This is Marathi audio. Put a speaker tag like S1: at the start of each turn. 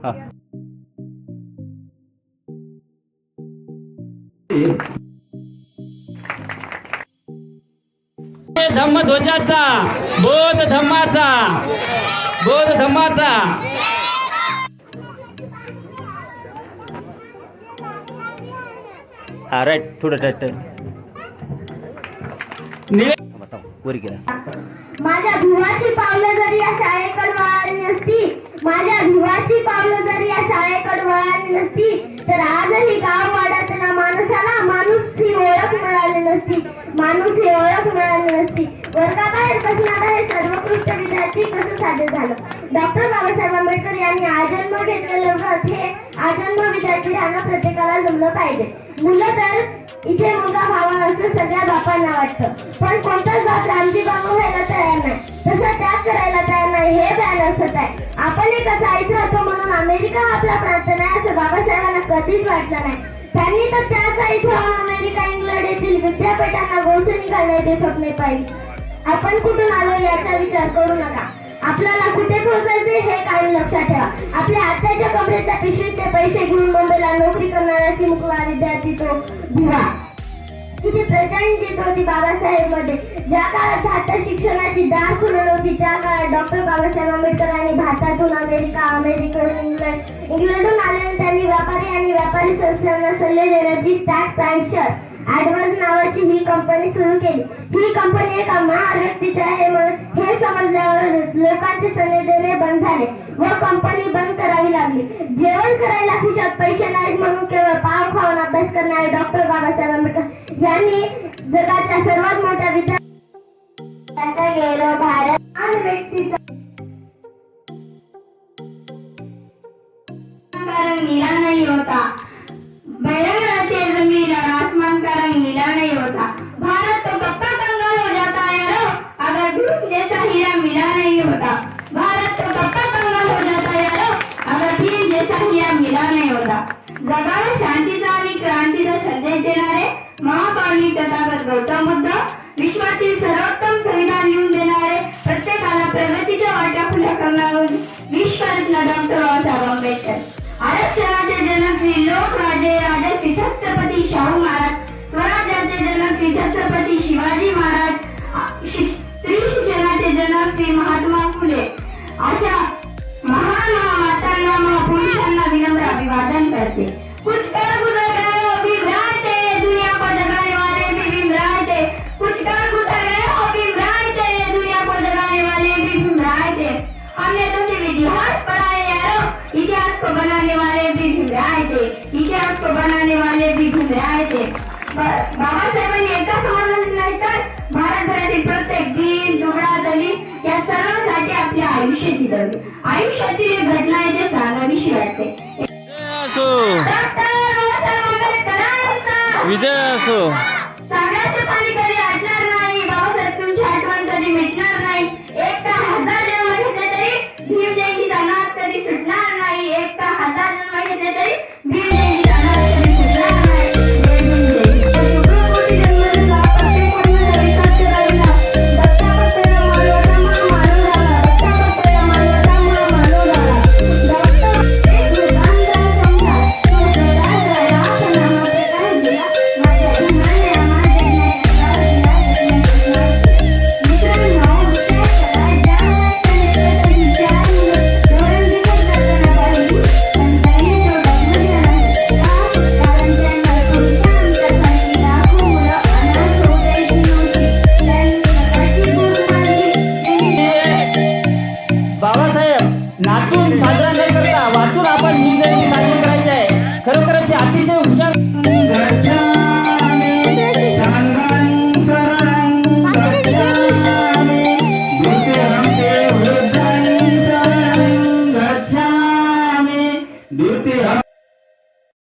S1: हा.
S2: धम्मध्वजाचा बोध धम्माचा बोध धम्माचा
S1: हा राईट थोडं टाईट
S2: निळे
S1: वर गेला.
S3: माझ्या भिवाची पावलं जरी या शाळेकडे वळाली नसती, माझ्या भिवाची पावलं जरी या शाळेकडे वळाली नसती, तर आजही गाववाड्यातल्या माणसाला माणूस ही ओळख मिळाली नसती, माणूस ही ओळख मिळाली नसती. वर्गाबाहेर बसणारा हे सर्वोत्कृष्ट विद्यार्थी कसं साध्य झालं? डॉक्टर बाबासाहेब आंबेडकर यांनी आजन्म घेतलेलं व्रत हे आजन्म विद्यार्थी राहणं प्रत्येकाला जमलं पाहिजे. मुलं तर इथे मुलगा व्हावा असं सगळ्या बापांना वाटतं, पण कोणताच बाप रामजी बाबा व्हायला तयार नाही, तसं त्याग करायला तयार नाही. हे बॅन असत आहे. आपण एक असायचं होतं म्हणून अमेरिका आपला प्रांत नाही असं बाबासाहेबांना कधीच वाटलं नाही. त्यांनी तर त्याचा इथे अमेरिका इंग्लंड येथील विद्यापीठांना गोंधळी घालण्याचे स्वप्ने पाहिजे. आपण कुठून आलो याचा विचार करू नका. आपल्याला कुठे पोहोचायचे हे कायम लक्षात ठेवा. आपल्या आत्याच्या कमरेच्या पिशवीत ते पैसे घेऊन मुंबईला नोकरी करणारा चिमुकला विद्यार्थी तो भिवा. किती प्रचंड होती बाबासाहेब मध्ये. ज्या काळात भारतात शिक्षणाची दार खुली होती त्या काळात डॉक्टर बाबासाहेब आंबेडकरांनी भारतातून अमेरिकेतून इंग्लंडहून आल्याने त्यांनी व्यापारी आणि व्यापारी संस्थांना सल्ले देण्याची टॅक्स अँड ॲडव्हान्स नावाची ही कंपनी सुरू केली. ही कंपनी एका महान व्यक्तीची आहे हे समजल्यावर लोकांचे सल्ले देणे बंद झाले व कंपनी बंद करावी लागली. जेवण करायला खिशात पैसे नाहीत म्हणून केवळ पाव खाऊन अभ्यास करणारे डॉक्टर बाबासाहेब आंबेडकर यांनी जगाच्या सर्वात मोठ्या विद्यार्थ्यांचा गेलो भारत आणि व्यक्तीचा रंग नीला नहीं होता, बैरंग रहते जमीन और आसमान का रंग नीला नहीं होता. भारत तो कप्पा कंगाल हो जाता यारो अगर धूप जैसा हीरा मिला नहीं होता. भारत तो कप्पा कंगाल हो जाता यारो अगर धूप जैसा हीरा मिला नहीं होता. जगाला शांतीचा आणि क्रांतीचा संदेश देणारे महापावली तथागत गौतम बुद्ध, विश्वातील सर्वोत्तम संविधान लिहून देणारे, प्रत्येकाला प्रगतीच्या वाटा खुल्या करणारे विश्वरत्न डॉक्टर बाबासाहेब आंबेडकर, आरक्षणाचे जनक श्री लोकराजे राजश्री छत्रपती शाहू महाराज, स्वराज्याचे जनक श्री छत्रपती शिवाजी महाराज, स्त्री शिक्षणाचे जनक श्री महात्मा फुले अशा महान मातांना महापुरुषांना विनम्र अभिवादन करते. कुछ कर गुजर गए हो भीम राय थे, दुनिया को जगाने वाले भी भीम राय थे. कुछ कर गुजर गए हो भीम राय थे, दुनिया को जगाने वाले भी भीम राय थे. हमने तो सिर्फ इतिहास पढ़ा है यारो, इतिहास को बनाने वाले भी भीम राय थे, इतिहास को बनाने वाले भी भीम राय थे. बाबासाहेबांनी एका समाजाचे नाही तर भारतभरातील प्रत्येक दीन दुबळा दलित या सर्वांसाठी आपले आयुष्य जिरवले. आयुष्यातील एक घटना आहे ते सांगावीशी वाटते. डॉक्टर बाबासाहेब आंबेडकरांचा
S1: विजय असो.
S3: सागराचे पाणी कधी आटणार नाही, बाबासाहेब तुमची आठवण कधी मिटणार नाही. एक तर 1000 जन्म घेतले तरी भीम जयंतीचा नाद कधी सुटणार नाही. एक तर 1000 जन्म घेतले तरी भीम जयंतीचा नाद कधी सुटणार नाही.
S2: बाबासाहेब नाचून साजरा न करता वाचून आपण